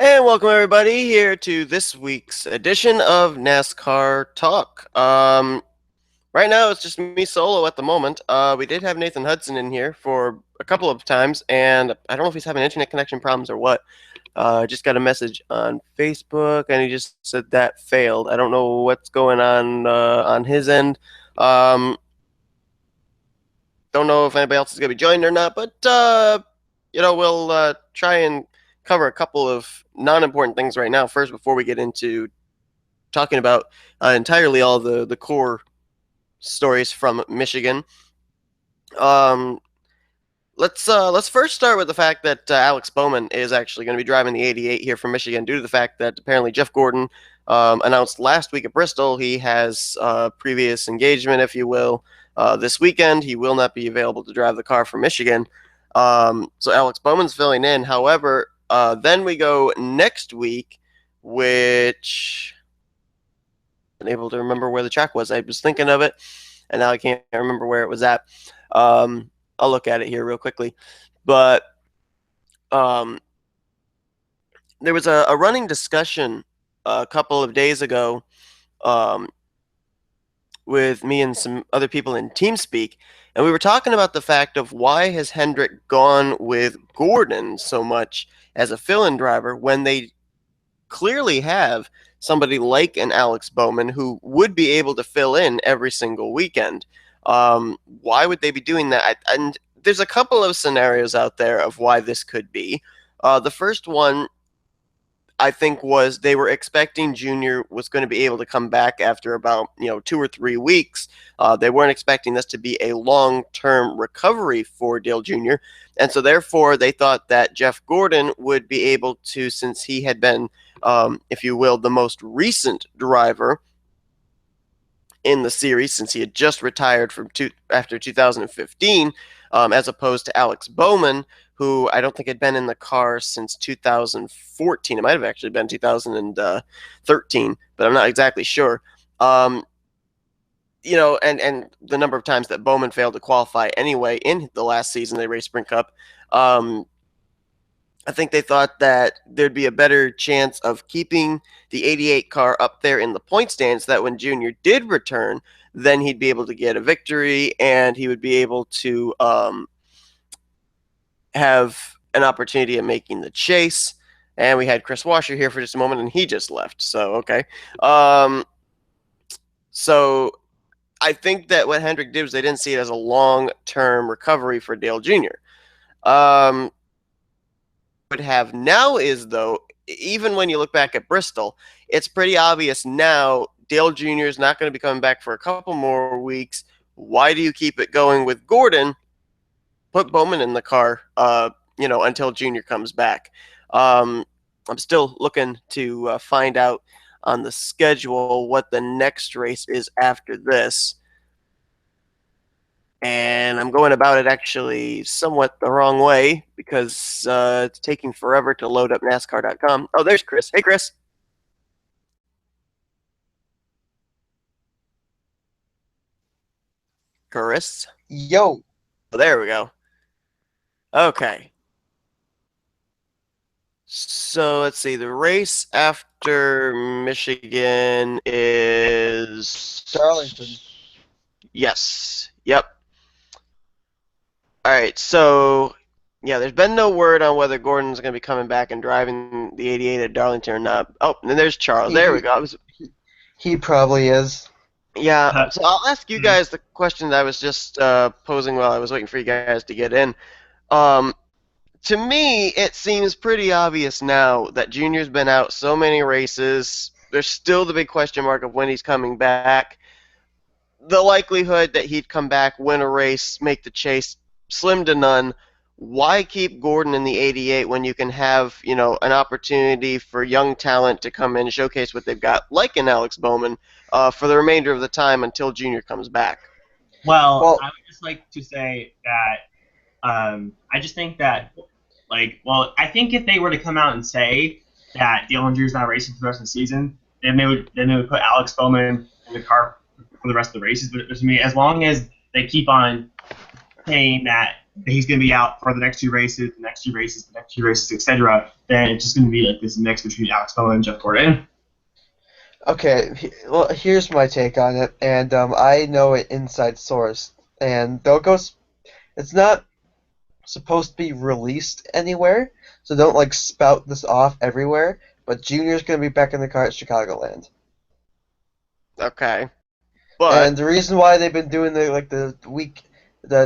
And welcome everybody here to this week's edition of NASCAR Talk. Right now it's just me solo at the moment. We did have Nathan Hudson in here for a couple of times, and I don't know if he's having internet connection problems or what. I just got a message on Facebook, and he just said that failed. I don't know what's going on his end. Um, don't know if anybody else is going to be joining or not, but we'll try and cover a couple of non-important things right now first before we get into talking about entirely all the core stories from Michigan. Um, let's first start with the fact that Alex Bowman is actually going to be driving the 88 here from Michigan due to the fact that apparently Jeff Gordon announced last week at Bristol he has previous engagement, if you will. This weekend he will not be available to drive the car for Michigan. So Alex Bowman's filling in. However, then we go next week, which unable to remember where the track was. I was thinking of it, and now I can't remember where it was at. I'll look at it here real quickly. But there was a running discussion a couple of days ago with me and some other people in TeamSpeak, and we were talking about the fact of why has Hendrick gone with Gordon so much as a fill-in driver when they clearly have somebody like an Alex Bowman who would be able to fill in every single weekend. Why would they be doing that? And there's a couple of scenarios out there of why this could be. The first one, I think, was they were expecting Junior was going to be able to come back after about 2 or 3 weeks. They weren't expecting this to be a long-term recovery for Dale Jr., and so therefore they thought that Jeff Gordon would be able to, since he had been, if you will, the most recent driver in the series, since he had just retired after 2015, as opposed to Alex Bowman, who I don't think had been in the car since 2014. It might have actually been 2013, but I'm not exactly sure. And the number of times that Bowman failed to qualify anyway in the last season they raced Sprint Cup. I think they thought that there'd be a better chance of keeping the 88 car up there in the point stand so that when Junior did return, then he'd be able to get a victory and he would be able to have an opportunity at making the chase. And we had Chris Washer here for just a moment, and he just left. So, okay. So I think that what Hendrick did was they didn't see it as a long-term recovery for Dale Jr. Would have now is, though, even when you look back at Bristol, it's pretty obvious now Dale Jr. is not going to be coming back for a couple more weeks. Why do you keep it going with Gordon? Put Bowman in the car, until Junior comes back. I'm still looking to find out on the schedule what the next race is after this. And I'm going about it actually somewhat the wrong way because it's taking forever to load up NASCAR.com. Oh, there's Chris. Hey, Chris. Chris. Yo. Oh, there we go. Okay. So let's see. The race after Michigan is Darlington. Yes. Yep. All right. So yeah, there's been no word on whether Gordon's going to be coming back and driving the 88 at Darlington or not. Oh, and then there's Charles. There we go. He probably is. Yeah. So I'll ask you guys the question that I was just posing while I was waiting for you guys to get in. To me, it seems pretty obvious now that Junior's been out so many races. There's still the big question mark of when he's coming back. The likelihood that he'd come back, win a race, make the chase, slim to none. Why keep Gordon in the 88 when you can have, an opportunity for young talent to come in and showcase what they've got, like an Alex Bowman, for the remainder of the time until Junior comes back? Well, I would just like to say that I just think that, I think if they were to come out and say that Dale Jr.'s not racing for the rest of the season, then they would put Alex Bowman in the car for the rest of the races. But to me, as long as they keep on saying that that he's going to be out for the next 2 races, the next 2 races, the next 2 races, etc., then it's just going to be like this mix between Alex Bowman and Jeff Gordon. Okay, well, here's my take on it, and I know an inside source, and they'll go. It's not supposed to be released anywhere, so don't like spout this off everywhere. But Junior's gonna be back in the car at Chicagoland, Okay. and But the reason why they've been doing the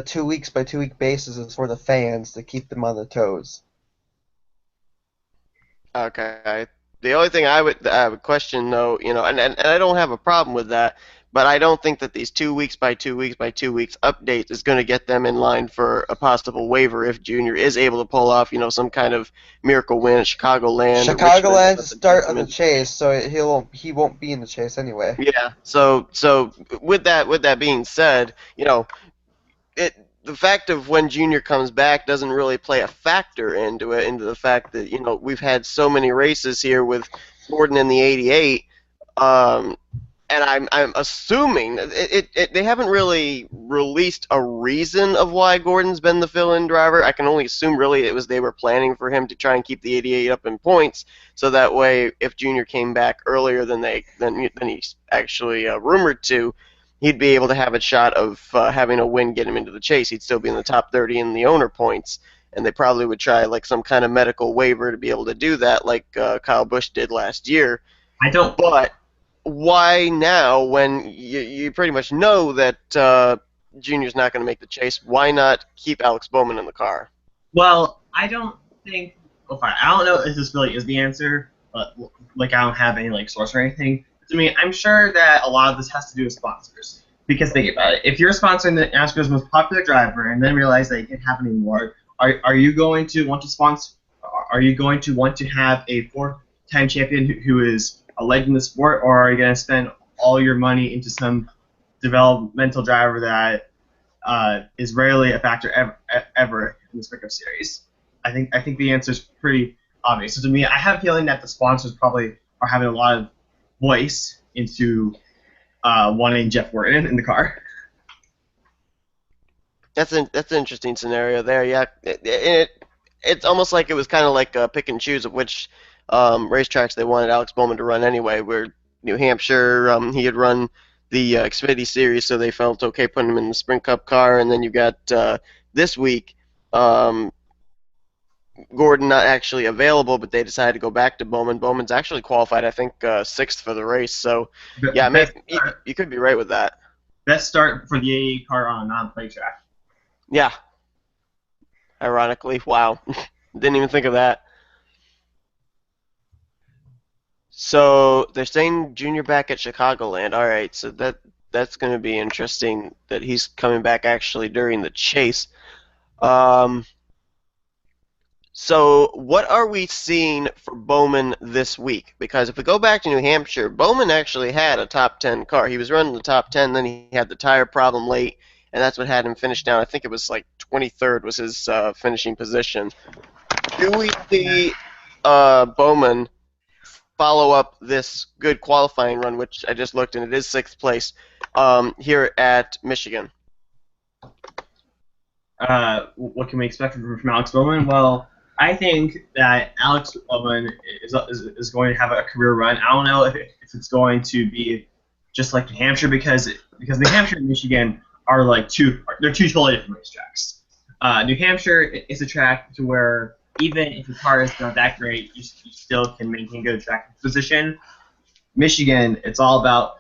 2 weeks by 2 week basis is for the fans to keep them on their toes. okay. The only thing I would question though, and I don't have a problem with that, but I don't think that these 2 weeks by 2 weeks by 2 weeks updates is going to get them in line for a possible waiver if Junior is able to pull off, some kind of miracle win at Chicagoland or Richmond Chicagoland's that the would get start them of the in. chase, so he won't be in the chase anyway. Yeah. So with that being said, it the fact of when Junior comes back doesn't really play a factor into the fact that we've had so many races here with Gordon in the 88, um, and I'm assuming they haven't really released a reason of why Gordon's been the fill-in driver. I can only assume really it was they were planning for him to try and keep the 88 up in points, so that way if Junior came back earlier than he's actually rumored to, he'd be able to have a shot of having a win get him into the chase. He'd still be in the top 30 in the owner points, and they probably would try like some kind of medical waiver to be able to do that, like Kyle Busch did last year. I don't. But why now when you pretty much know that Junior's not going to make the chase? Why not keep Alex Bowman in the car? Well, I don't think. Okay, I don't know if this really is the answer, but like I don't have any like source or anything. To me, I'm sure that a lot of this has to do with sponsors. Because think about it, if you're sponsoring the NASCAR's most popular driver and then realize that you can't have anymore, are you going to want to sponsor? Are you going to want to have a four-time champion who is a legend in the sport, or are you going to spend all your money into some developmental driver that is rarely a factor ever in this pickup series? I think the answer is pretty obvious. So to me, I have a feeling that the sponsors probably are having a lot of voice into wanting Jeff Gordon in the car. That's an interesting scenario there. Yeah, it's almost like it was kind of like pick and choose of which racetracks they wanted Alex Bowman to run anyway. Where New Hampshire, he had run the Xfinity Series, so they felt okay putting him in the Sprint Cup car, and then you got this week. Gordon not actually available, but they decided to go back to Bowman. Bowman's actually qualified, I think, sixth for the race. So, yeah, you could be right with that. Best start for the 88 car on a non-play track. Yeah. Ironically, wow. Didn't even think of that. So they're saying Junior back at Chicagoland. All right, so that's going to be interesting that he's coming back actually during the chase. So what are we seeing for Bowman this week? Because if we go back to New Hampshire, Bowman actually had a top 10 car. He was running the top 10, then he had the tire problem late, and that's what had him finish down. I think it was like 23rd was his finishing position. Do we see Bowman follow up this good qualifying run, which I just looked, and it is sixth place, here at Michigan? What can we expect from Alex Bowman? Well, I think that Alex Bowman is going to have a career run. I don't know if it's going to be just like New Hampshire because New Hampshire and Michigan are like they're two totally different racetracks. New Hampshire is a track to where even if the car is not that great, you still can maintain good track position. Michigan, it's all about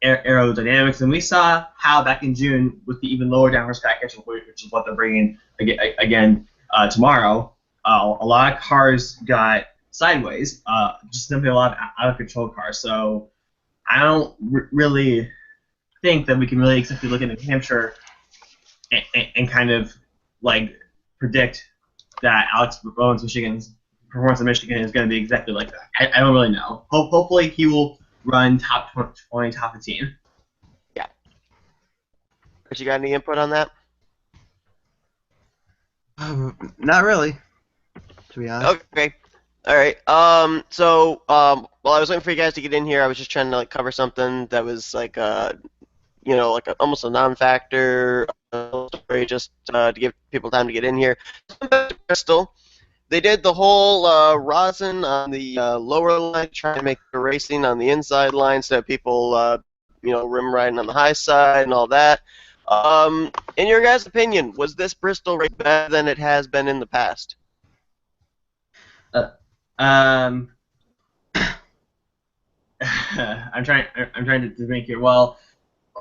aerodynamics, and we saw how back in June with the even lower downforce package, which is what they're bringing again tomorrow. A lot of cars got sideways, just simply a lot of out of control cars. So I don't really think that we can really accept to look at New Hampshire and kind of like predict that Alex Bowman's Michigan's performance in Michigan is going to be exactly like that. I don't really know. Hopefully he will run top 20, top 15. Yeah. But you got any input on that? Not really, to be honest. Okay. All right. While I was waiting for you guys to get in here, I was just trying to like cover something that was like almost a non-factor. story just to give people time to get in here. Back to Bristol. They did the whole rosin on the lower line, trying to make the racing on the inside line so that people, rim riding on the high side and all that. In your guys' opinion, was this Bristol race better than it has been in the past? I'm trying to think here. Well,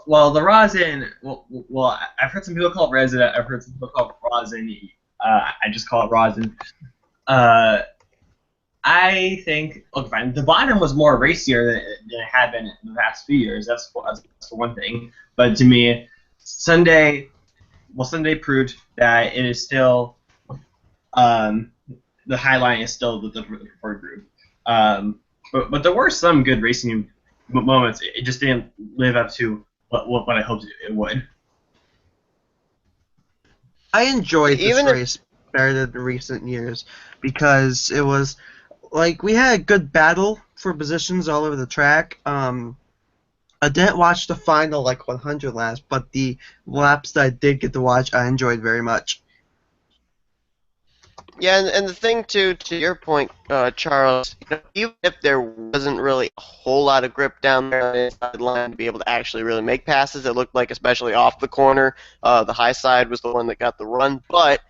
the rosin. Well, I've heard some people call it resin. I've heard some people call it rosin. I just call it rosin. I think, look, fine. The bottom was more racier than it had been in the past few years. That's for one thing. But to me, Sunday proved that it is still, the high line is still the preferred group. But there were some good racing moments. It just didn't live up to what I hoped it would. I enjoyed this race better than recent years because it was like we had a good battle for positions all over the track. I didn't watch the final 100 laps, but the laps that I did get to watch, I enjoyed very much. Yeah, and the thing too, to your point, Charles, even if there wasn't really a whole lot of grip down there on the inside line to be able to actually really make passes, it looked like, especially off the corner, the high side was the one that got the run. But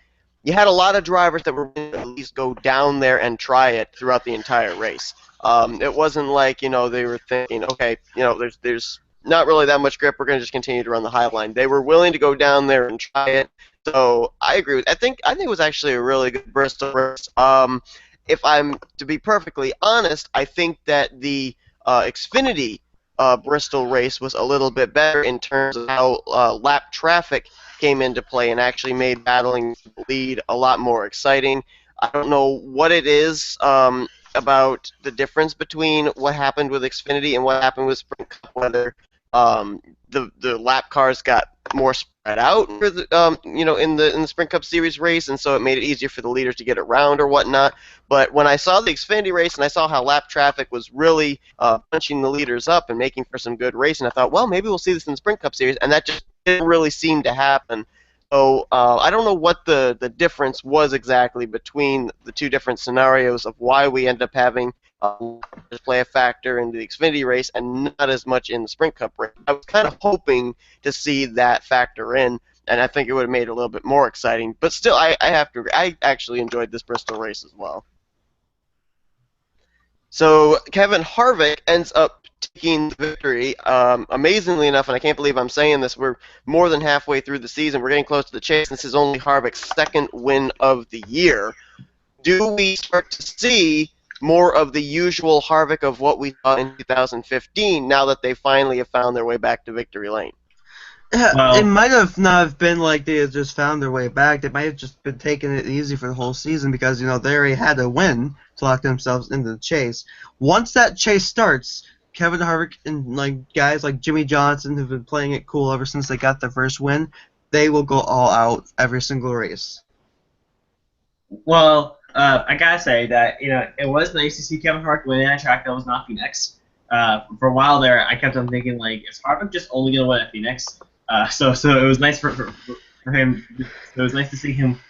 you had a lot of drivers that were willing to at least go down there and try it throughout the entire race. It wasn't like they were thinking, okay, there's not really that much grip. We're going to just continue to run the high line. They were willing to go down there and try it. So I agree with. I think it was actually a really good Bristol race. If I'm to be perfectly honest, I think that the Xfinity Bristol race was a little bit better in terms of how lap traffic came into play and actually made battling the lead a lot more exciting. I don't know what it is about the difference between what happened with Xfinity and what happened with Sprint Cup, whether the lap cars got more spread out for the, in the Sprint Cup Series race, and so it made it easier for the leaders to get around or whatnot. But when I saw the Xfinity race and I saw how lap traffic was really punching the leaders up and making for some good racing, I thought, well, maybe we'll see this in the Sprint Cup Series, and that just didn't really seem to happen. So I don't know what the difference was exactly between the two different scenarios of why we end up having play a factor in the Xfinity race and not as much in the Sprint Cup race. I was kind of hoping to see that factor in, and I think it would have made it a little bit more exciting. But still, I have to agree. I actually enjoyed this Bristol race as well. So Kevin Harvick ends up taking the victory. Amazingly enough, and I can't believe I'm saying this, we're more than halfway through the season. We're getting close to the chase. This is only Harvick's second win of the year. Do we start to see more of the usual Harvick of what we saw in 2015 now that they finally have found their way back to victory lane? It might have not have been like they had just found their way back. They might have just been taking it easy for the whole season because, they already had a win to lock themselves into the chase. Once that chase starts, Kevin Harvick and guys like Jimmy Johnson, who've been playing it cool ever since they got their first win, they will go all out every single race. Well, I gotta say that it was nice to see Kevin Harvick win at a track that was not Phoenix. For a while there, I kept on thinking is Harvick just only gonna win at Phoenix? So it was nice for him. It was nice to see him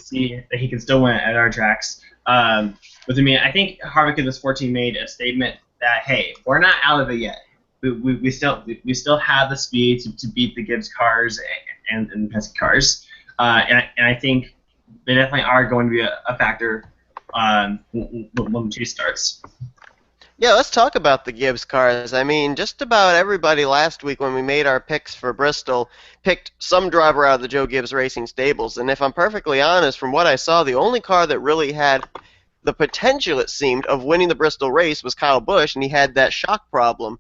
see that he can still win at our tracks. But to me, I think Harvick in this 14 made a statement that hey, we're not out of it yet. We still have the speed to beat the Gibbs cars and the Penske cars. And I think they definitely are going to be a factor when the chase starts. Yeah, let's talk about the Gibbs cars. I mean, just about everybody last week when we made our picks for Bristol picked some driver out of the Joe Gibbs Racing stables. And if I'm perfectly honest, from what I saw, the only car that really had the potential, it seemed, of winning the Bristol race was Kyle Busch, and he had that shock problem.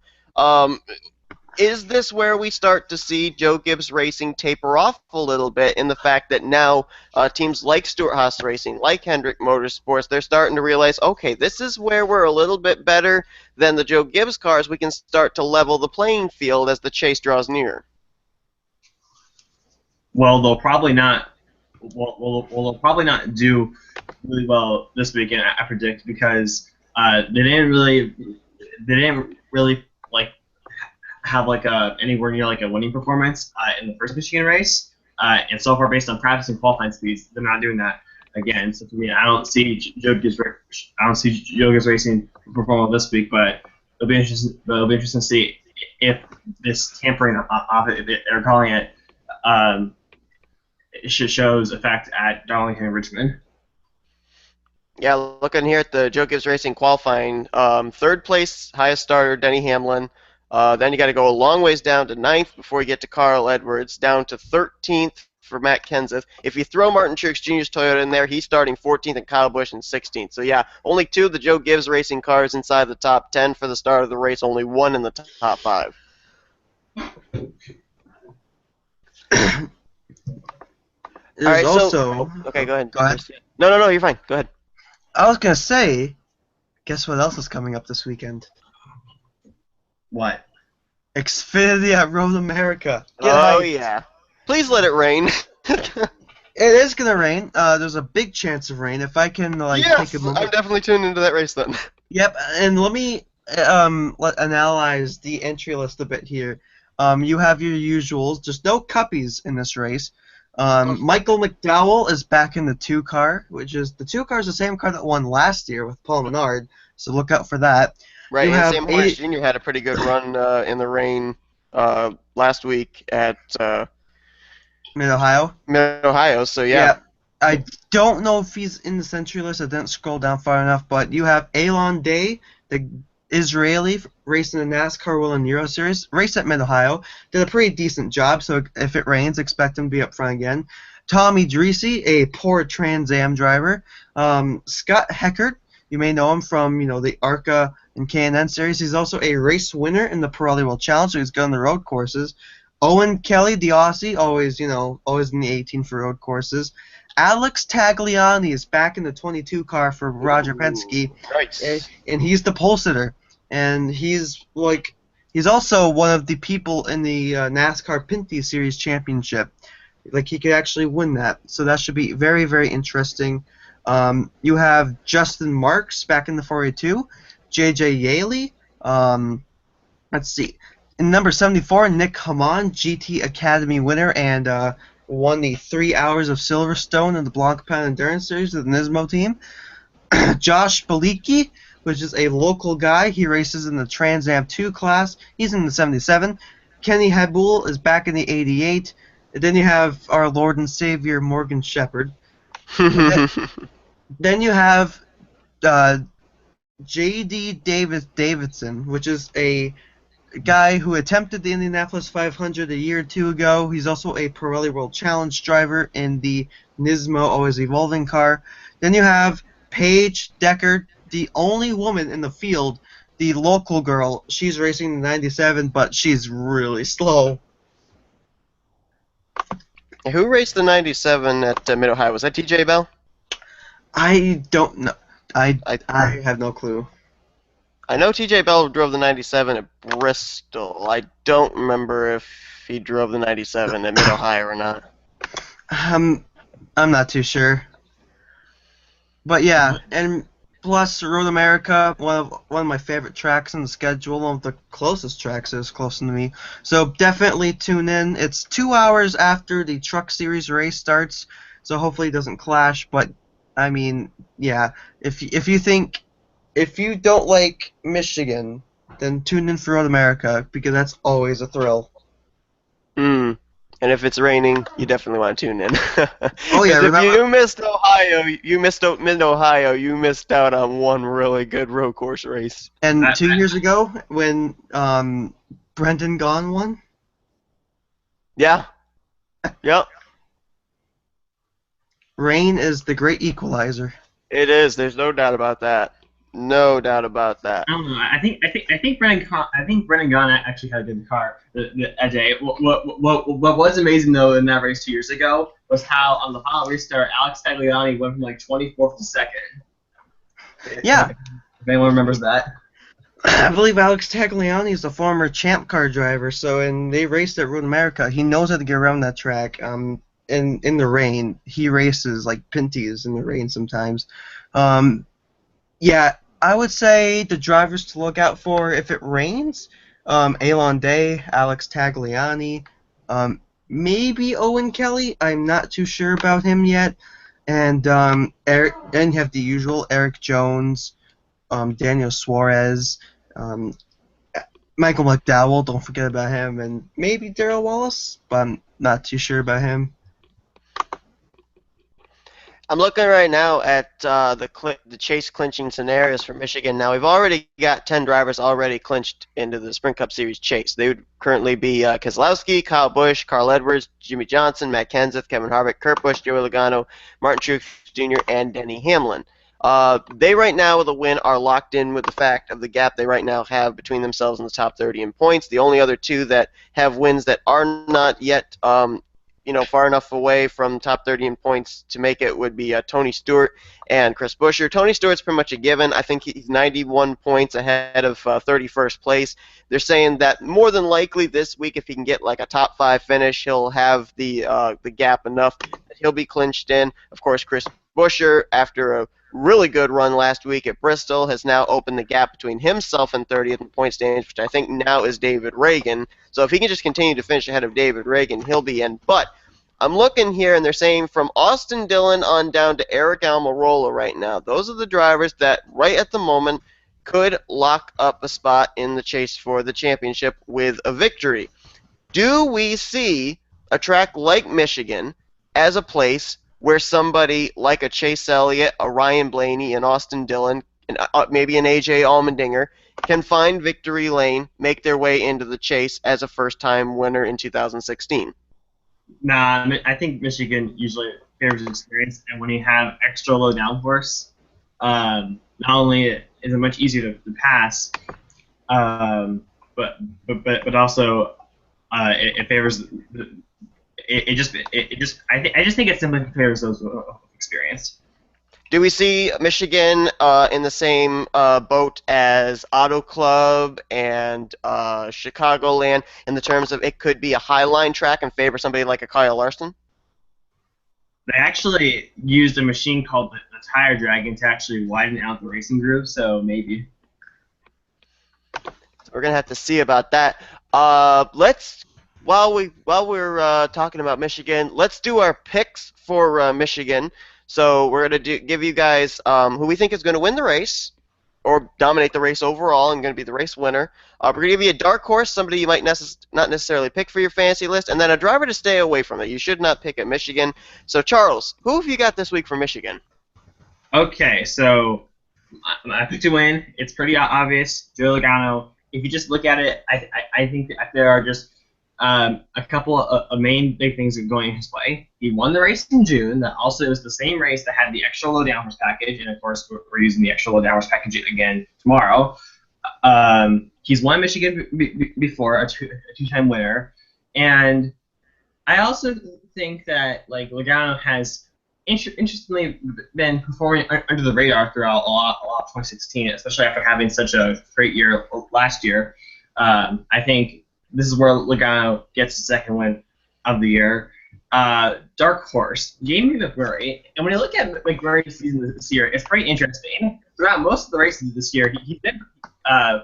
Is this where we start to see Joe Gibbs Racing taper off a little bit in the fact that now teams like Stewart-Haas Racing, like Hendrick Motorsports, they're starting to realize, okay, this is where we're a little bit better than the Joe Gibbs cars. We can start to level the playing field as the chase draws near. Well, they'll probably not. Well, they'll probably not do really well this weekend, I predict, because they didn't really have like anywhere near like a winning performance in the first Michigan race. And so far, based on practice and qualifying speeds, they're not doing that again. So for me, I don't see Joe Gibbs racing perform well this week, but it'll be interesting. To see if this tampering off it, they're calling it, it shows effect at Darlington and Richmond. Yeah, looking here at the Joe Gibbs Racing qualifying, third place, highest starter, Denny Hamlin. Then you got to go a long ways down to 9th before you get to Carl Edwards, down to 13th for Matt Kenseth. If you throw Martin Truex Jr.'s Toyota in there, he's starting 14th and Kyle Busch in 16th. So yeah, only 2 of the Joe Gibbs Racing cars inside the top 10 for the start of the race, only 1 in the top 5. There's All right, also... Okay, go ahead. Go ahead. No, you're fine. Go ahead. I was going to say, guess what else is coming up this weekend? What? Xfinity at Road America. Get Oh, hyped. yeah. Please let it rain. It is going to rain. There's a big chance of rain. If I can, Yes, take a moment. I'm definitely tuned into that race then. Yep, and let me analyze the entry list a bit here. You have your usuals. There's no cuppies in this race. Michael McDowell is back in the 2 car, which is the 2 car is the same car that won last year with Paul Menard, so look out for that. Right, You and have Sam Hornish Jr. had a pretty good run in the rain last week at Mid-Ohio. Mid-Ohio, so yeah. I don't know if he's in the entry list. I didn't scroll down far enough, but you have Elon Day, the Israeli racing the NASCAR World Euro Series, race at Mid-Ohio. Did a pretty decent job, so if it rains, expect him to be up front again. Tommy Dreesy, a poor Trans Am driver. Scott Heckert, you may know him from the ARCA and K&N series. He's also a race winner in the Pirelli World Challenge, so he's good on the road courses. Owen Kelly, the Aussie, always in the 18 for road courses. Alex Tagliani is back in the 22 car for Roger Penske, Nice. and he's the pole sitter. And he's also one of the people in the NASCAR Pinty Series Championship. He could actually win that, so that should be very, very interesting. You have Justin Marks back in the 482, J.J. Yaley. Let's see. In number 74, Nick Haman, GT Academy winner, and won the 3 hours of Silverstone in the Blancpain Endurance Series with the Nismo team. Josh Belicki, which is a local guy. He races in the Trans Am 2 class. He's in the 77. Kenny Habul is back in the 88. And then you have our Lord and Savior Morgan Shepherd. Then you have J.D. Davidson, which is a guy who attempted the Indianapolis 500 a year or 2 ago. He's also a Pirelli World Challenge driver in the Nismo Always Evolving car. Then you have Paige Decker, the only woman in the field, the local girl. She's racing the 97, but she's really slow. Who raced the 97 at Mid-Ohio? Was that TJ Bell? I don't know. I have no clue. I know TJ Bell drove the 97 at Bristol. I don't remember if he drove the 97 at Mid-Ohio or not. I'm not too sure. But yeah, and plus Road America, one of my favorite tracks on the schedule, one of the closest tracks is close to me. So definitely tune in. It's 2 hours after the Truck Series race starts, so hopefully it doesn't clash. But I mean, yeah, if you don't like Michigan, then tune in for Road America, because that's always a thrill. And if it's raining, you definitely want to tune in. Oh yeah, if you missed Ohio, you missed Mid-Ohio, you missed out on one really good road course race. And 2 years ago, when Brendan Gaughan won? Yeah. Yep. Rain is the great equalizer. It is. There's no doubt about that. No doubt about that. I don't know. I think Brendan Gaughan actually had a good car that day. What was amazing though in that race 2 years ago was how on the final restart Alex Tagliani went from 24th to second. Yeah. If anyone remembers that. I believe Alex Tagliani is a former champ car driver, so they raced at Road America. He knows how to get around that track. In the rain, he races like Pinty's in the rain sometimes. Yeah, I would say the drivers to look out for if it rains Alon Day, Alex Tagliani, maybe Owen Kelly. I'm not too sure about him yet. And Eric, then you have the usual Eric Jones, Daniel Suarez, um, Michael McDowell. Don't forget about him, and maybe Darrell Wallace, but I'm not too sure about him. I'm looking right now at the chase clinching scenarios for Michigan. Now we've already got 10 drivers already clinched into the Sprint Cup Series chase. They would currently be Keselowski, Kyle Busch, Carl Edwards, Jimmy Johnson, Matt Kenseth, Kevin Harvick, Kurt Busch, Joey Logano, Martin Truex Jr., and Denny Hamlin. They right now with a win are locked in with the fact of the gap they right now have between themselves and the top 30 in points. The only other two that have wins that are not yet far enough away from top 30 in points to make it would be Tony Stewart and Chris Buescher. Tony Stewart's pretty much a given. I think he's 91 points ahead of 31st place. They're saying that more than likely this week, if he can get like a top 5 finish, he'll have the gap enough that he'll be clinched in. Of course, Chris Buescher, after a really good run last week at Bristol, has now opened the gap between himself and 30th in point standings, which I think now is David Reagan. So if he can just continue to finish ahead of David Reagan, he'll be in. But I'm looking here, and they're saying from Austin Dillon on down to Eric Almirola right now. Those are the drivers that, right at the moment, could lock up a spot in the chase for the championship with a victory. Do we see a track like Michigan as a place where somebody like a Chase Elliott, a Ryan Blaney, an Austin Dillon, and maybe an AJ Allmendinger can find victory lane, make their way into the chase as a first-time winner in 2016? Nah, I think Michigan usually favors experience, and when you have extra low downforce, not only is it much easier to pass, but also it favors I just think it simply favors those experienced. Do we see Michigan in the same boat as Auto Club and Chicagoland in the terms of it could be a highline track and favor somebody like a Kyle Larson? They actually used a machine called the Tire Dragon to actually widen out the racing groove, so maybe. We're gonna have to see about that. While we're talking about Michigan, let's do our picks for Michigan. So we're going to give you guys who we think is going to win the race or dominate the race overall and going to be the race winner. We're going to give you a dark horse, somebody you might not necessarily pick for your fantasy list, and then a driver to stay away from it. You should not pick at Michigan. So, Charles, who have you got this week for Michigan? Okay, so I picked to win. It's pretty obvious. Joe Logano. If you just look at it, I think that there are just a couple of main big things going his way. He won the race in June. That also was the same race that had the extra low downforce package, and of course we're using the extra low downforce package again tomorrow. He's won Michigan before, a two-time winner, and I also think that Logano has interestingly been performing under the radar throughout a lot of 2016, especially after having such a great year last year. I think this is where Logano gets the second win of the year. Dark horse, Jamie McMurray. And when you look at McMurray's season this year, it's pretty interesting. Throughout most of the races this year, he's been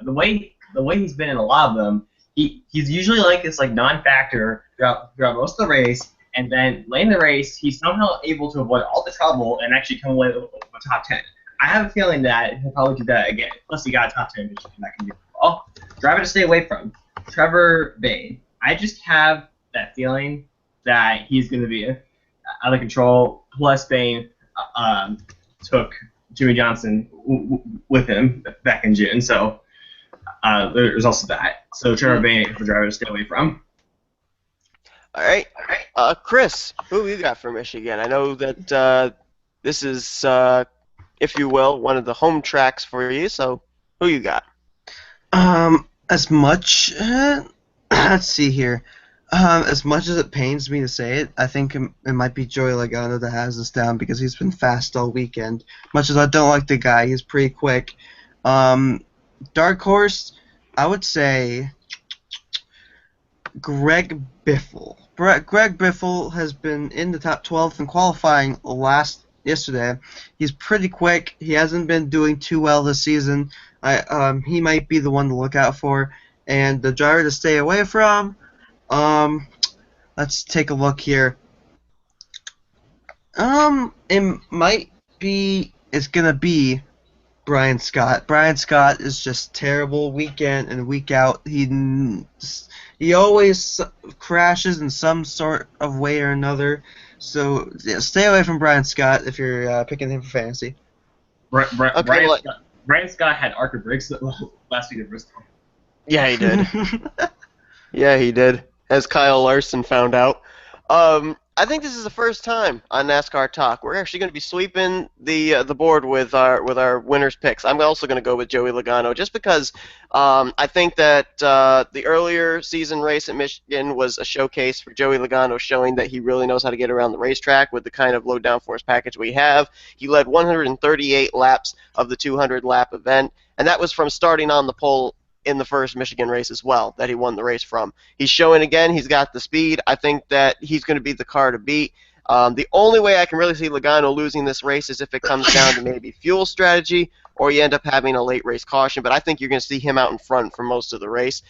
the way he's been in a lot of them. He's usually like this non-factor throughout most of the race, and then late in the race, he's somehow able to avoid all the trouble and actually come away with a top 10. I have a feeling that he'll probably do that again. Plus, he got a top 10 that can do well. Driver to stay away from. Trevor Bayne. I just have that feeling that he's going to be out of control. Plus, Bayne took Jimmy Johnson with him back in June, so there's also that. So Trevor Bayne is the driver to stay away from. All right. Chris, who you got for Michigan? I know that this is, if you will, one of the home tracks for you, so who you got? As much, let's see here. As much as it pains me to say it, I think it might be Joey Logano that has this down because he's been fast all weekend. Much as I don't like the guy, he's pretty quick. Dark horse, I would say Greg Biffle. Greg Biffle has been in the top 12 in qualifying yesterday. He's pretty quick. He hasn't been doing too well this season. He might be the one to look out for. And the driver to stay away from, let's take a look here. It's gonna be Brian Scott. Brian Scott is just terrible week in and week out. He always crashes in some sort of way or another. So yeah, stay away from Brian Scott if you're picking him for fantasy. Brian Scott had Archer Briggs last week at Bristol. Yeah, he did. Yeah, he did. As Kyle Larson found out. I think this is the first time on NASCAR Talk we're actually going to be sweeping the board with our winners picks. I'm also going to go with Joey Logano just because I think that the earlier season race at Michigan was a showcase for Joey Logano, showing that he really knows how to get around the racetrack with the kind of low downforce package we have. He led 138 laps of the 200-lap event, and that was from starting on the pole in the first Michigan race as well that he won the race from. He's showing again he's got the speed. I think that he's going to be the car to beat. The only way I can really see Logano losing this race is if it comes down to maybe fuel strategy or you end up having a late race caution, but I think you're going to see him out in front for most of the race.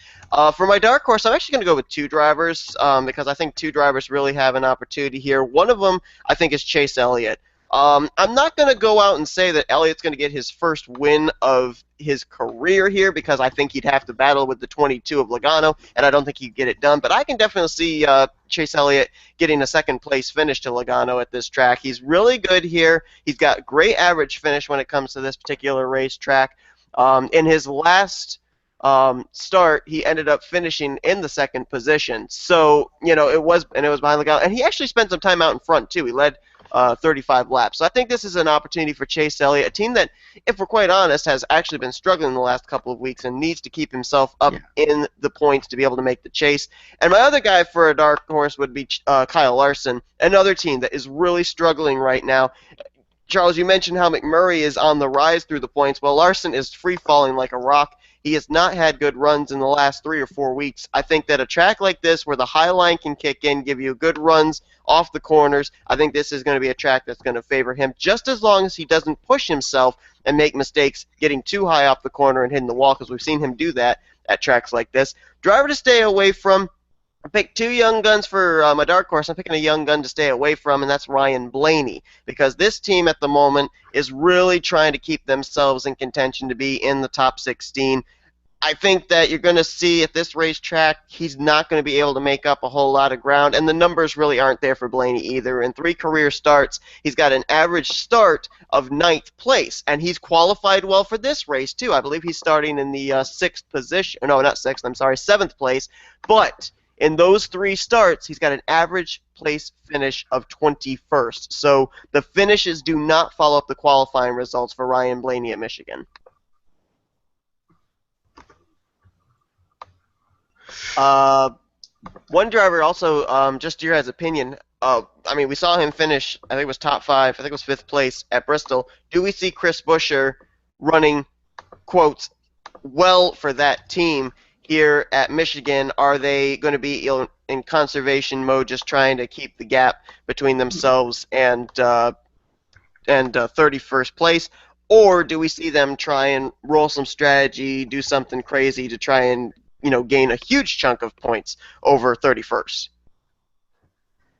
For my dark horse, I'm actually going to go with two drivers because I think two drivers really have an opportunity here. One of them I think is Chase Elliott. I'm not going to go out and say that Elliott's going to get his first win of his career here because I think he'd have to battle with the 22 of Logano, and I don't think he'd get it done. But I can definitely see Chase Elliott getting a second-place finish to Logano at this track. He's really good here. He's got great average finish when it comes to this particular racetrack. In his last start, he ended up finishing in the second position. So, it was behind Logano. And he actually spent some time out in front, too. He led 35 laps. So I think this is an opportunity for Chase Elliott, a team that, if we're quite honest, has actually been struggling the last couple of weeks and needs to keep himself up in the points to be able to make the chase. And my other guy for a dark horse would be Kyle Larson, another team that is really struggling right now. Charles, you mentioned how McMurray is on the rise through the points. Well, Larson is free-falling like a rock. He has not had good runs in the last 3 or 4 weeks. I think that a track like this where the high line can kick in, give you good runs off the corners, I think this is going to be a track that's going to favor him just as long as he doesn't push himself and make mistakes getting too high off the corner and hitting the wall, because we've seen him do that at tracks like this. Driver to stay away from. I picked two young guns for my dark horse. I'm picking a young gun to stay away from, and that's Ryan Blaney, because this team at the moment is really trying to keep themselves in contention to be in the top 16. I think that you're going to see at this racetrack he's not going to be able to make up a whole lot of ground, and the numbers really aren't there for Blaney either. In 3 career starts, he's got an average start of 9th place, and he's qualified well for this race too. I believe he's starting in the 6th position. No, not 6th, I'm sorry, 7th place. But in those 3 starts, he's got an average place finish of 21st. So the finishes do not follow up the qualifying results for Ryan Blaney at Michigan. One driver also, just your guys' opinion, we saw him finish, I think it was top 5, I think it was 5th place at Bristol. Do we see Chris Buescher running, quotes, well for that team here at Michigan? Are they going to be in conservation mode, just trying to keep the gap between themselves and 31st place? Or do we see them try and roll some strategy, do something crazy to try and gain a huge chunk of points over 31st?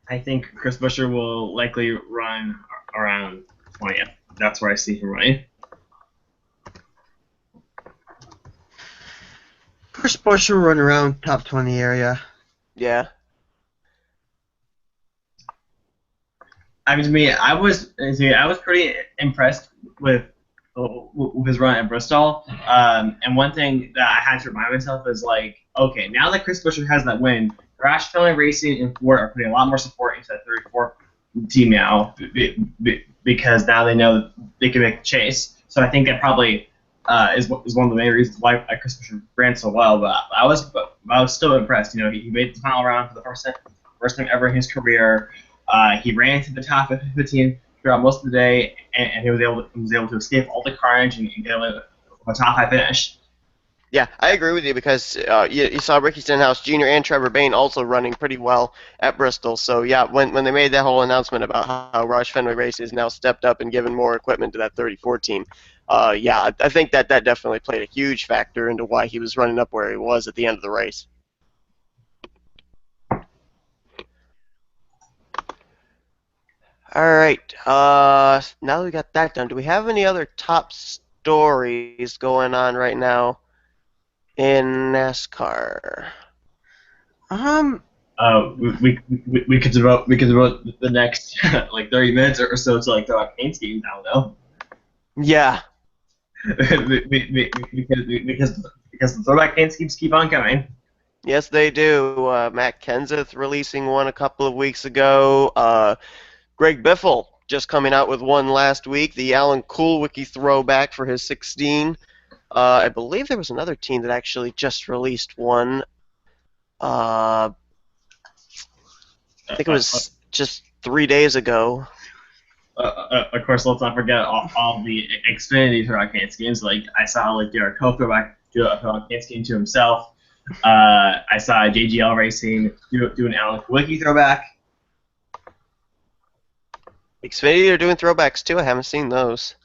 I think Chris Buescher will likely run around 20th. That's where I see him running. Chris Buescher will run around top 20 area. Yeah. I was pretty impressed with his run at Bristol. And one thing that I had to remind myself is okay, now that Chris Buescher has that win, Roush Family Racing and Ford are putting a lot more support into that 34 team now because now they know that they can make the chase. So I think that probably is one of the main reasons why Chris Buescher ran so well. But I was still impressed. He made the final round for the first time ever in his career. He ran to the top of 15 throughout most of the day, and he was able to escape all the carnage and get a top 5 finish. Yeah, I agree with you because you saw Ricky Stenhouse Jr. and Trevor Bayne also running pretty well at Bristol. So yeah, when they made that whole announcement about how Roush Fenway Racing has now stepped up and given more equipment to that 34 team, yeah, I think that definitely played a huge factor into why he was running up where he was at the end of the race. All right, now that we got that done, do we have any other top stories going on right now in NASCAR? We could devote the next like 30 minutes or so to like the Arcane games. I don't know. Yeah, Because the throwback games keep on coming. yes, they do. Matt Kenseth releasing one a couple of weeks ago. Greg Biffle just coming out with one last week. The Alan Kulwicki throwback for his 16. I believe there was another team that actually just released one. I think it was just 3 days ago. Of course, let's not forget all the Xfinity throwback games. Like I saw like Derek Hope do a throwback game to himself. I saw JGL Racing do an Alan Kulwicki throwback. Xfinity are doing throwbacks too. I haven't seen those.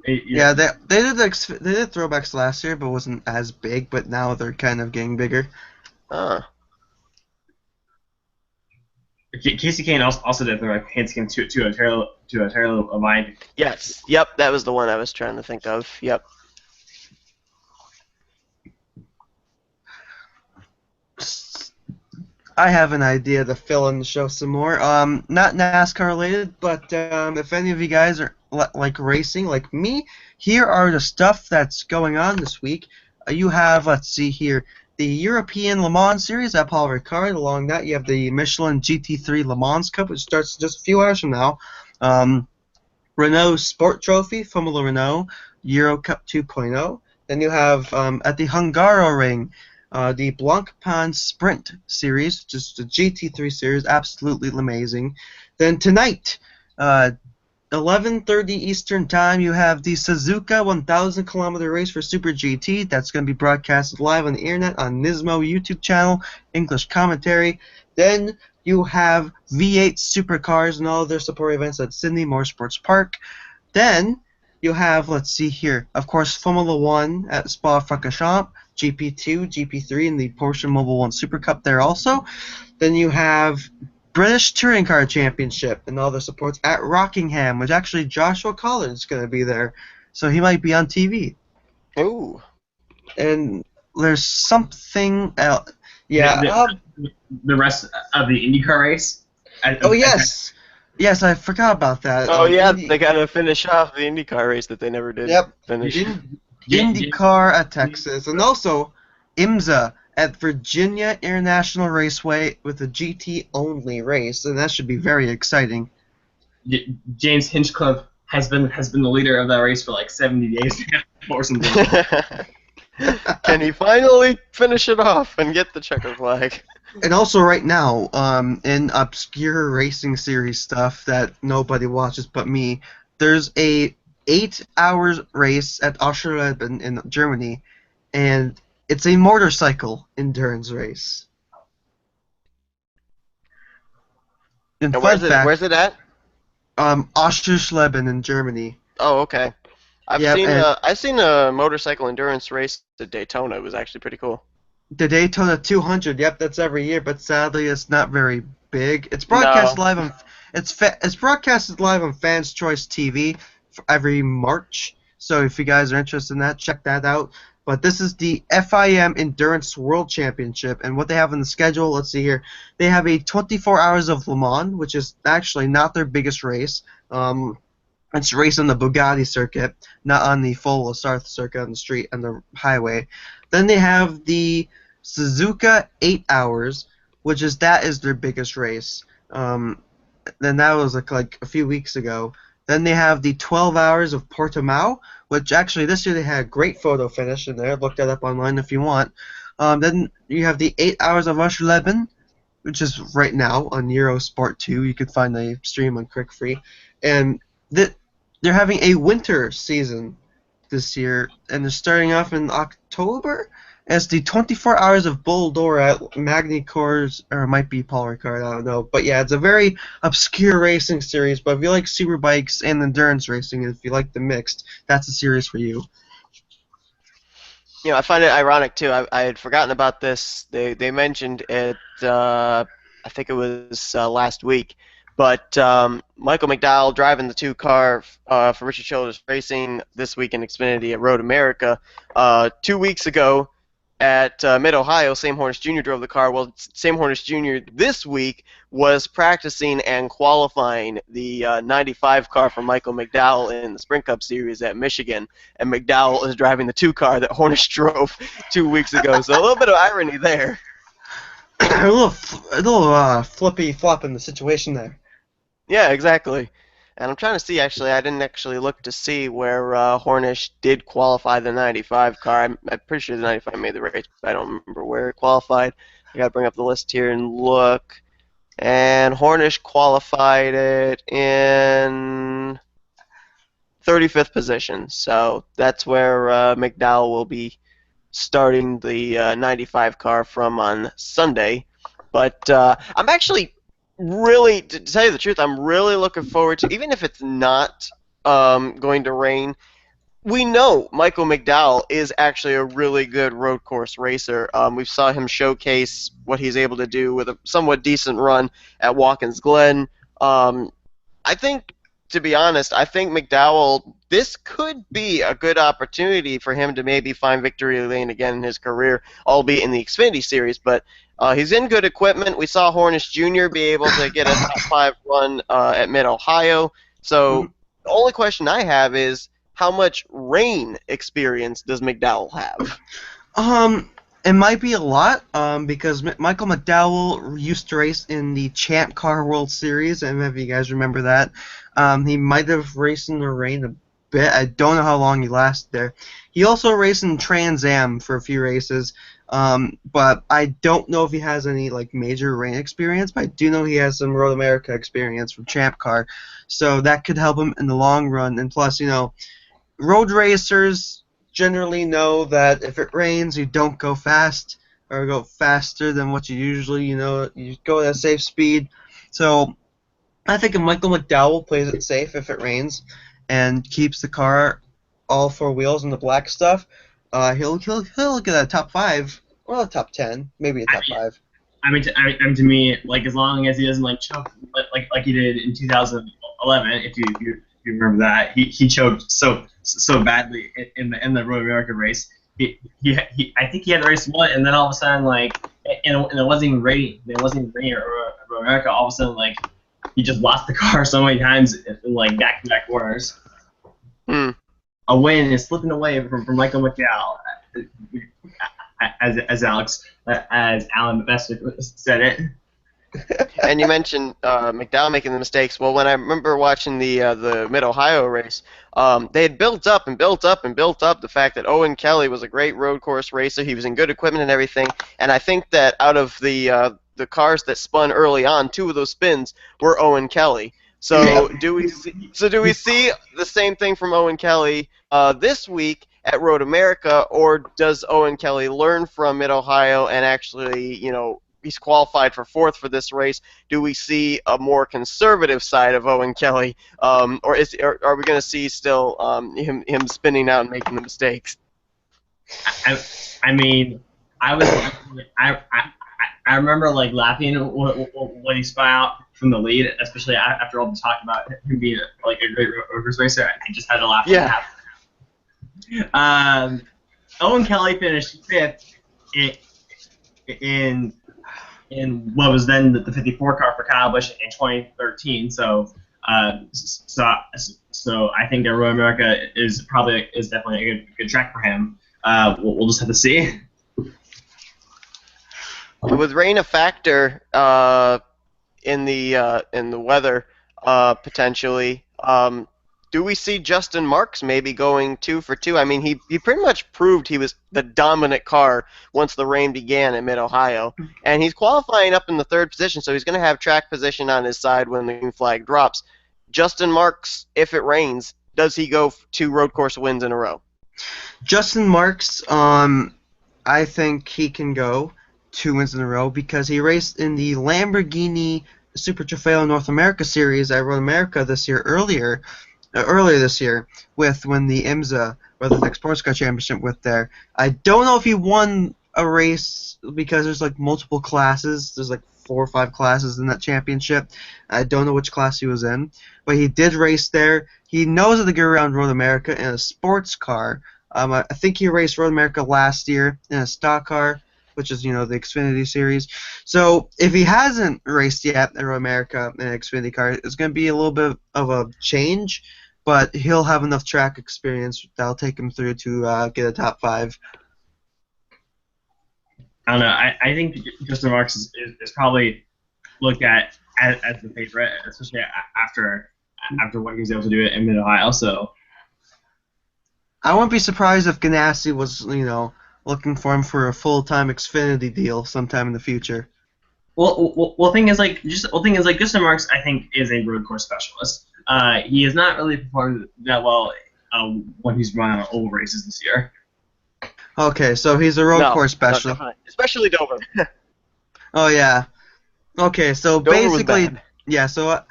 Yeah, they did they did throwbacks last year, but wasn't as big. But now they're kind of getting bigger. Casey Kane also did throwback game to a Taylor of mine. Yes. Yep. That was the one I was trying to think of. Yep. I have an idea to fill in the show some more. Not NASCAR related, but if any of you guys are like racing, like me, here are the stuff that's going on this week. You have, let's see here, the European Le Mans Series at Paul Ricard. Along that, you have the Michelin GT3 Le Mans Cup, which starts just a few hours from now. Renault Sport Trophy, Formula Renault, Euro Cup 2.0. Then you have at the Hungaroring, the Blancpain Sprint Series, just the GT3 series, absolutely amazing. Then tonight, 11:30 Eastern Time, you have the Suzuka 1,000 kilometer race for Super GT. That's going to be broadcasted live on the internet on Nismo YouTube channel, English commentary. Then you have V8 supercars and all of their support events at Sydney Motorsports Park. Then you have, let's see here, of course, Formula 1 at Spa-Francorchamps, GP2, GP3, and the Porsche Mobile 1 Super Cup there also. Then you have British Touring Car Championship and all their supports at Rockingham, which actually Joshua Collins is going to be there, so he might be on TV. Ooh. And there's something else. Yeah. The rest of the IndyCar race. Yes. Yes, I forgot about that. Oh yeah, they gotta finish off the IndyCar race that they never did finish. IndyCar at Texas, and also IMSA at Virginia International Raceway with a GT-only race, and that should be very exciting. James Hinchcliffe has been the leader of that race for like 70 days now, or something. Can he finally finish it off and get the checker flag? And also right now, in obscure racing series stuff that nobody watches but me, there's a 8-hour race at Oscherleben in Germany, and it's a motorcycle endurance race. And where's it at? Oscherleben in Germany. Oh, okay. I've seen a motorcycle endurance race at Daytona. It was actually pretty cool. The Daytona 200, yep, that's every year, but sadly it's not very big. It's broadcast live on it's broadcasted live on Fans Choice TV for every March. So if you guys are interested in that, check that out. But this is the FIM Endurance World Championship, and what they have on the schedule, let's see here. They have a 24 Hours of Le Mans, which is actually not their biggest race. It's a race on the Bugatti circuit, not on the full Sarth circuit on the street and the highway. Then they have the Suzuka 8 Hours, which is their biggest race. Then that was like a few weeks ago. Then they have the 12 Hours of Portimao, which actually this year they had a great photo finish in there. Look that up online if you want. Then you have the 8 Hours of Oscherleben, which is right now on Eurosport 2. You can find the stream on Crick Free. And they're having a winter season this year, and they're starting off in October as the 24 Hours of Bull Door at Magny Cours, or it might be Paul Ricard, I don't know. But yeah, it's a very obscure racing series, but if you like superbikes and endurance racing, and if you like the mixed, that's a series for you. I find it ironic too. I had forgotten about this. They mentioned it. I think it was last week. But Michael McDowell driving the two-car for Richard Childress Racing this week in Xfinity at Road America. 2 weeks ago at Mid-Ohio, Sam Hornish Jr. drove the car. Well, Sam Hornish Jr. this week was practicing and qualifying the 95 car for Michael McDowell in the Sprint Cup Series at Michigan, and McDowell is driving the two-car that Hornish drove 2 weeks ago. So a little bit of irony there. a little flippy flop in the situation there. Yeah, exactly. And I'm trying to see, actually, I didn't actually look to see where Hornish did qualify the 95 car. I'm pretty sure the 95 made the race, but I don't remember where it qualified. I got to bring up the list here and look. And Hornish qualified it in 35th position. So that's where McDowell will be starting the 95 car from on Sunday. But I'm actually really, to tell you the truth, I'm really looking forward to, even if it's not going to rain, we know Michael McDowell is actually a really good road course racer. We saw him showcase what he's able to do with a somewhat decent run at Watkins Glen. I think, to be honest, I think McDowell, this could be a good opportunity for him to maybe find victory lane again in his career, albeit in the Xfinity Series. But he's in good equipment. We saw Hornish Jr. be able to get a top 5 run at Mid-Ohio. So the only question I have is, how much rain experience does McDowell have? It might be a lot, because Michael McDowell used to race in the Champ Car World Series, and if you guys remember that, he might have raced in the rain a bit. I don't know how long he lasted there. He also raced in Trans Am for a few races, but I don't know if he has any major rain experience. But I do know he has some Road America experience from Champ Car, so that could help him in the long run. And plus, road racers generally know that if it rains, you don't go fast or go faster than what you usually, you go at a safe speed. So I think if Michael McDowell plays it safe if it rains and keeps the car all 4 wheels and the black stuff, he'll get a top 5 or a top 10, maybe a top 5. I mean, to me, as long as he doesn't choke like he did in 2011, if you remember that, he choked so badly in the Road America race. I think he had race 1, and then all of a sudden, and it wasn't even raining. It wasn't even raining at Road America. All of a sudden, he just lost the car so many times in back-to-back corners. A win is slipping away from Michael McDowell, as Alan Bester said it. And you mentioned McDowell making the mistakes. Well, when I remember watching the Mid-Ohio race, they had built up the fact that Owen Kelly was a great road course racer. He was in good equipment and everything. And I think that out of the cars that spun early on, 2 of those spins were Owen Kelly. So do we see the same thing from Owen Kelly this week at Road America, or does Owen Kelly learn from Mid-Ohio and actually, he's qualified for 4th for this race? Do we see a more conservative side of Owen Kelly, or are we going to see still him spinning out and making the mistakes? I mean, I remember laughing when he spun out from the lead, especially after all the talk about him being a great road course racer. I just had to laugh. Yeah. Owen Kelly finished 5th in what was then the 54 car for Kyle Busch in 2013. So I think that Road America is definitely a good track for him. We'll just have to see. With rain a factor in the weather potentially, do we see Justin Marks maybe going 2 for 2? I mean, he pretty much proved he was the dominant car once the rain began at Mid-Ohio, and he's qualifying up in the 3rd position, so he's going to have track position on his side when the green flag drops. Justin Marks, if it rains, does he go 2 road course wins in a row? Justin Marks, I think he can go 2 wins in a row because he raced in the Lamborghini Super Trofeo North America Series at Road America this year earlier this year with when the IMSA or the Tech Sports Car Championship with there. I don't know if he won a race because there's like multiple classes. There's like 4 or 5 classes in that championship. I don't know which class he was in, but he did race there. He knows how to get around Road America in a sports car. I think he raced Road America last year in a stock car, which is, the Xfinity series. So if he hasn't raced yet at Road America in an Xfinity car, it's going to be a little bit of a change, but he'll have enough track experience that'll take him through to get a top 5. I don't know. I think Justin Marks is probably looked at as the favorite, especially after what he was able to do in Mid Ohio. So I wouldn't be surprised if Ganassi was, looking for him for a full-time Xfinity deal sometime in the future. thing is like Justin Marks, I think, is a road course specialist. He has not really performed that well when he's run on oval races this year. Okay, so he's a road course No, specialist. definitely. Especially Dover. Oh yeah. Okay, so Dover was basically, bad. yeah. So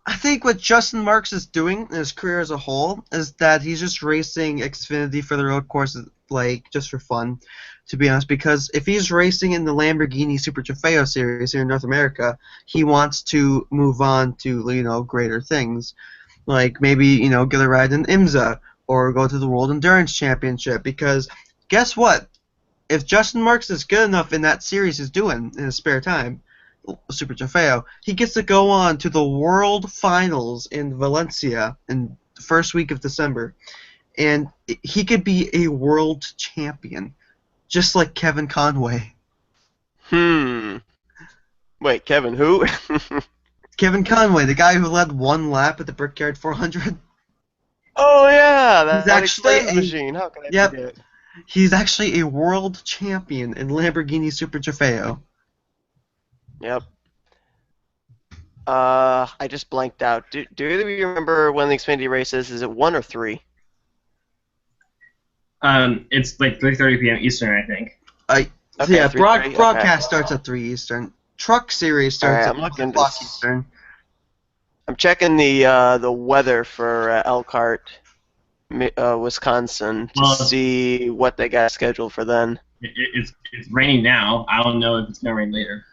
I think what Justin Marks is doing in his career as a whole is that he's just racing Xfinity for the road courses, like just for fun, to be honest. Because if he's racing in the Lamborghini Super Trofeo series here in North America, he wants to move on to greater things, like maybe get a ride in IMSA or go to the World Endurance Championship. Because guess what? If Justin Marks is good enough in that series he's doing in his spare time, Super Trofeo, he gets to go on to the World Finals in Valencia in the first week of December, and he could be a world champion, just like Kevin Conway. Wait, Kevin, who? Kevin Conway, the guy who led one lap at the Brickyard 400. Oh yeah, He's that extends machine. How can I yep, forget? he's actually a world champion in Lamborghini Super Trofeo. Yep. I just blanked out. Do either of you remember when the Xfinity race is? Is it 1 or 3? It's like 3:30 p.m. Eastern, I think. Okay, Yeah, 3:30. broadcast starts at 3 Eastern. Truck series starts Alright, at I'm 1 looking o'clock Eastern. I'm checking the weather for Elkhart, Wisconsin, to Well, see what they got scheduled for then. it's raining now. I don't know if it's gonna rain later.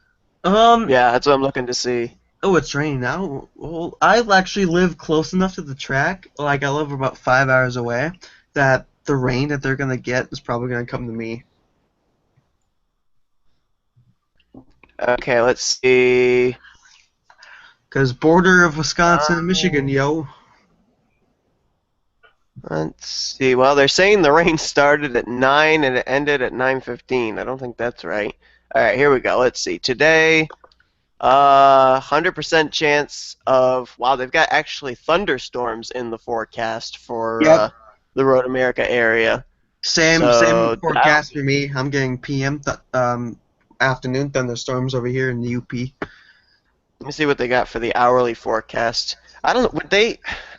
Yeah, that's what I'm looking to see. Oh, it's raining now. Well, I actually live close enough to the track, like I live about 5 hours away, that the rain that they're gonna get is probably gonna come to me. Okay, let's see. Cause border of Wisconsin and Michigan, yo. Let's see. Well, they're saying the rain started at 9 and it ended at 9:15. I don't think that's right. All right, here we go. Let's see. Today, 100% chance of, wow, they've got actually thunderstorms in the forecast for Yep. the Road America area. Same forecast for me. I'm getting PM afternoon thunderstorms over here in the UP. Let me see what they got for the hourly forecast. I don't know.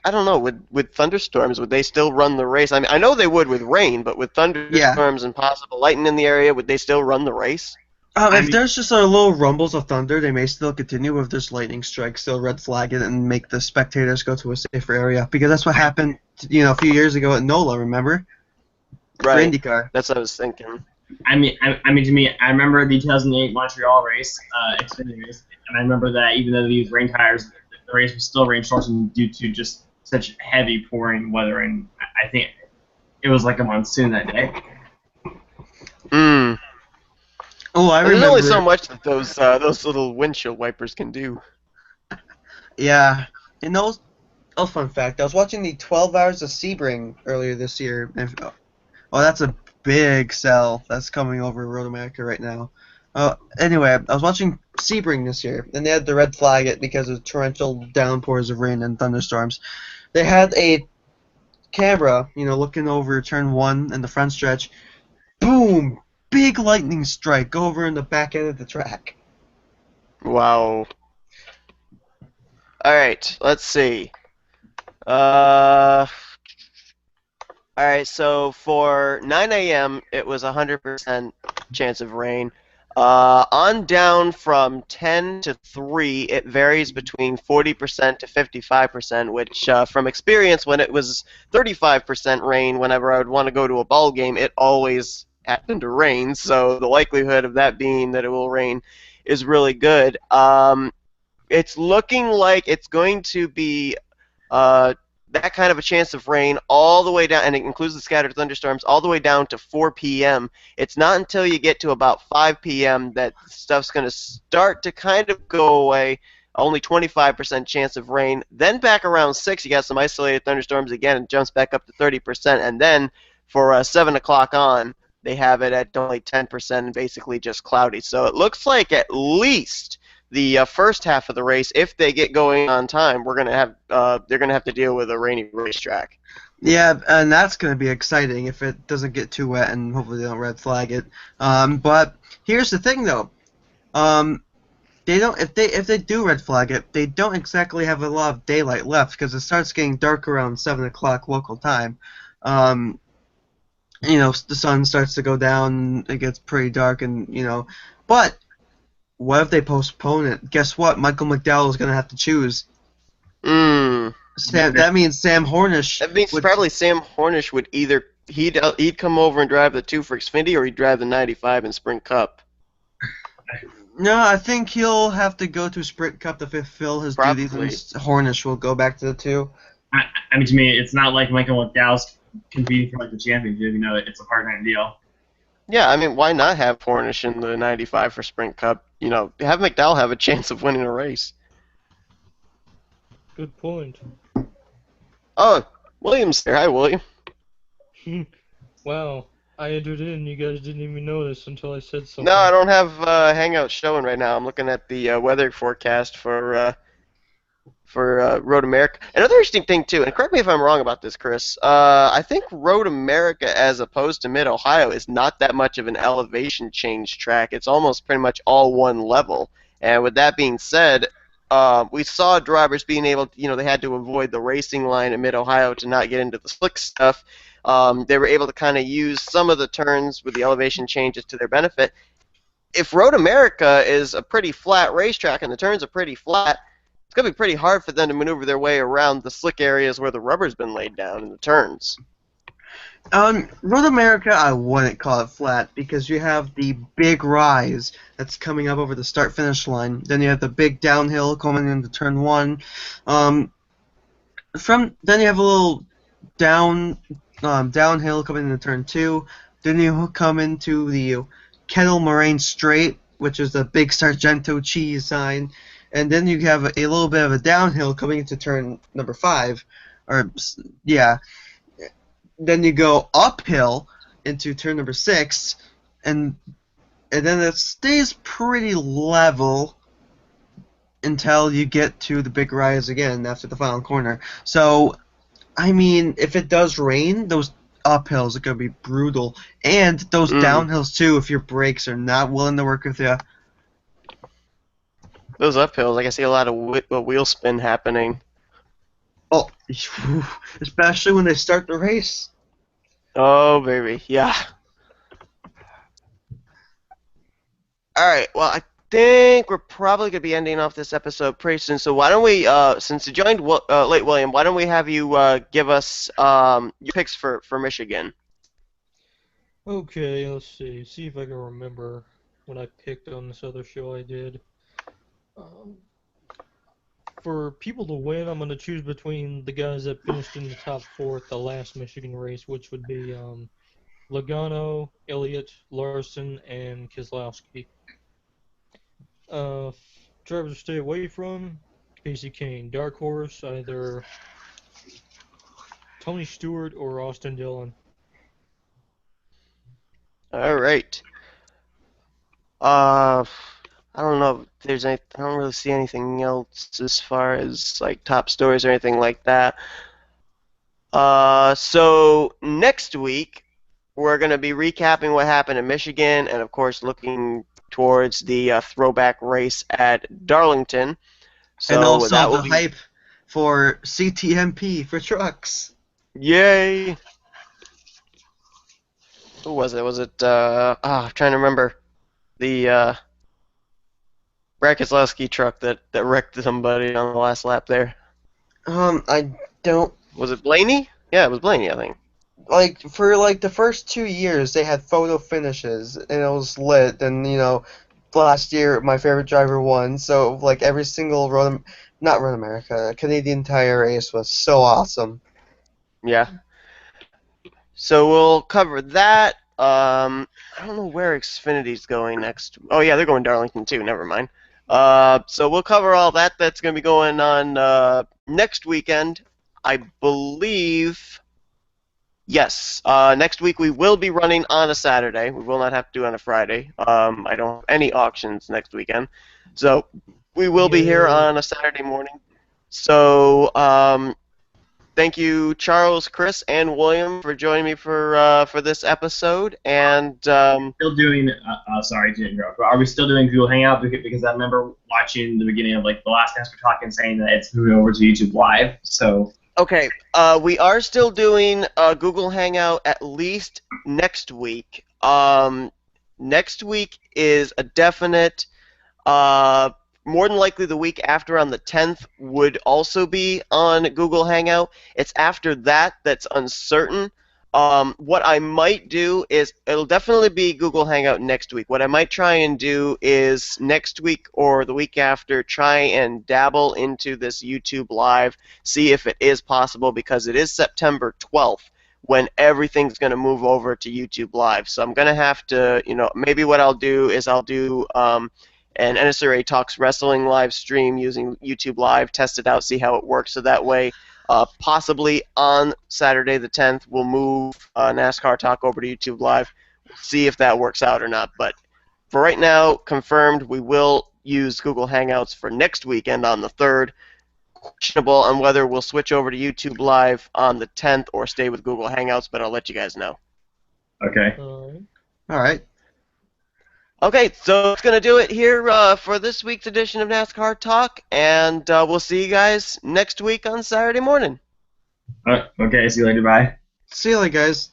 I don't know. With thunderstorms, would they still run the race? I mean, I know they would with rain, but with thunderstorms and possible lightning in the area, would they still run the race? If there's just a little rumbles of thunder, they may still continue. If there's lightning strikes, they'll red flag it and make the spectators go to a safer area. Because that's what happened, a few years ago at NOLA, remember? Right. For IndyCar. That's what I was thinking. To me, I remember the 2008 Montreal race, Xfinity race, and I remember that even though they used rain tires, the race was still rain shortened due to just such heavy pouring weather, and I think it was like a monsoon that day. Oh, I remember. There's only so much that those little windshield wipers can do. Yeah, and those. Oh, fun fact! I was watching the 12 Hours of Sebring earlier this year. Oh, that's a big sell that's coming over Road America right now. Anyway, I was watching Sebring this year, and they had to red flag it because of torrential downpours of rain and thunderstorms. They had a camera, looking over turn 1 and the front stretch. Boom! Big lightning strike over in the back end of the track. Wow. All right, let's see. All right, so for 9 a.m., it was 100% chance of rain. On down from 10 to 3, it varies between 40% to 55%, which, from experience, when it was 35% rain, whenever I would want to go to a ball game, it always happened to rain. So the likelihood of that being that it will rain is really good. It's looking like it's going to be uh, that kind of a chance of rain all the way down, and it includes the scattered thunderstorms, all the way down to 4 p.m. It's not until you get to about 5 p.m. that stuff's going to start to kind of go away. Only 25% chance of rain. Then back around 6, you got some isolated thunderstorms again, and jumps back up to 30%. And then for 7 o'clock on, they have it at only 10% and basically just cloudy. So it looks like at least the first half of the race, if they get going on time, they're gonna have to deal with a rainy racetrack. Yeah, and that's going to be exciting if it doesn't get too wet, and hopefully they don't red flag it. But here's the thing, though. They don't if they do red flag it, they don't exactly have a lot of daylight left because it starts getting dark around 7 o'clock local time. The sun starts to go down, it gets pretty dark, and. But what if they postpone it? Guess what? Michael McDowell is going to have to choose. That means Sam Hornish. That means probably Sam Hornish would either he'd come over and drive the 2 for Xfinity, or he'd drive the 95 in Sprint Cup. No, I think he'll have to go to Sprint Cup to fulfill his duties, and Hornish will go back to the 2. I mean, to me, it's not like Michael McDowell's competing for the championship. It's a part-time deal. Yeah, I mean, why not have Hornish in the 95 for Sprint Cup? Have McDowell have a chance of winning a race. Good point. Oh, William's there. Hi, William. Wow, I entered in, you guys didn't even notice until I said something. No, I don't have Hangout showing right now. I'm looking at the weather forecast for Road America. Another interesting thing, too, and correct me if I'm wrong about this, Chris, I think Road America, as opposed to Mid-Ohio, is not that much of an elevation change track. It's almost pretty much all one level. And with that being said, we saw drivers being able to, they had to avoid the racing line in Mid-Ohio to not get into the slick stuff. They were able to kind of use some of the turns with the elevation changes to their benefit. If Road America is a pretty flat racetrack and the turns are pretty flat, it's going to be pretty hard for them to maneuver their way around the slick areas where the rubber's been laid down in the turns. Road America, I wouldn't call it flat because you have the big rise that's coming up over the start-finish line. Then you have the big downhill coming into turn 1. Then you have a little downhill coming into turn 2. Then you come into the Kettle Moraine Straight, which is the big Sargento cheese sign. And then you have a little bit of a downhill coming into turn number 5. Then you go uphill into turn number 6, and then it stays pretty level until you get to the big rise again after the final corner. So, I mean, if it does rain, those uphills are going to be brutal. And those downhills, too, if your brakes are not willing to work with you. Those uphills, I can see a lot of wheel spin happening. Oh, especially when they start the race. Oh, baby, yeah. Alright, well, I think we're probably going to be ending off this episode pretty soon, so why don't we, since you joined late, William, why don't we have you give us your picks for Michigan? Okay, let's see if I can remember what I picked on this other show I did. For people to win, I'm going to choose between the guys that finished in the top 4 at the last Michigan race, which would be Logano, Elliott, Larson, and Keselowski. Drivers to stay away from, Casey Kane. Dark horse, either Tony Stewart or Austin Dillon. All right. I don't know if there's any. I don't really see anything else as far as like top stories or anything like that. So next week we're going to be recapping what happened in Michigan, and of course looking towards the throwback race at Darlington. So and also that the hype for CTMP for trucks. Yay! Who was it? Was it, I'm trying to remember. The, Brad Keselowski truck that wrecked somebody on the last lap there. I don't Was it Blaney? Yeah, it was Blaney, I think. like for like the first 2 years they had photo finishes and it was lit. And last year my favorite driver won. So like every single not Road America, Canadian Tire race was so awesome. Yeah. So we'll cover that. I don't know where Xfinity's going next. Oh yeah, they're going Darlington too. Never mind. So we'll cover all that. That's going to be going on next weekend, I believe. Yes. Next week we will be running on a Saturday. We will not have to do it on a Friday. I don't have any auctions next weekend, so we will be here Yay. on a Saturday morning. So thank you, Charles, Chris, and William, for joining me for this episode. And Still doing. Sorry to interrupt. But are we still doing Google Hangout? Because I remember watching the beginning of like the last Nascar Talk and saying that it's moving over to YouTube Live. So okay, we are still doing Google Hangout at least next week. Next week is a definite. Uh, More than likely, the week after on the 10th would also be on Google Hangout. It's after that that's uncertain. What I might do is it'll definitely be Google Hangout next week. What I might try and do is next week or the week after try and dabble into this YouTube Live, see if it is possible, because it is September 12th when everything's going to move over to YouTube Live. So I'm going to have to, maybe what I'll do is I'll do an NSRA Talks Wrestling live stream using YouTube Live, test it out, see how it works. So that way, possibly on Saturday the 10th, we'll move NASCAR Talk over to YouTube Live. We'll see if that works out or not. But for right now, confirmed, we will use Google Hangouts for next weekend on the 3rd. Questionable on whether we'll switch over to YouTube Live on the 10th or stay with Google Hangouts, but I'll let you guys know. okay. All right. Okay, so that's going to do it here for this week's edition of NASCAR Talk, and we'll see you guys next week on Saturday morning. Okay. See you later. Bye. See you later, guys.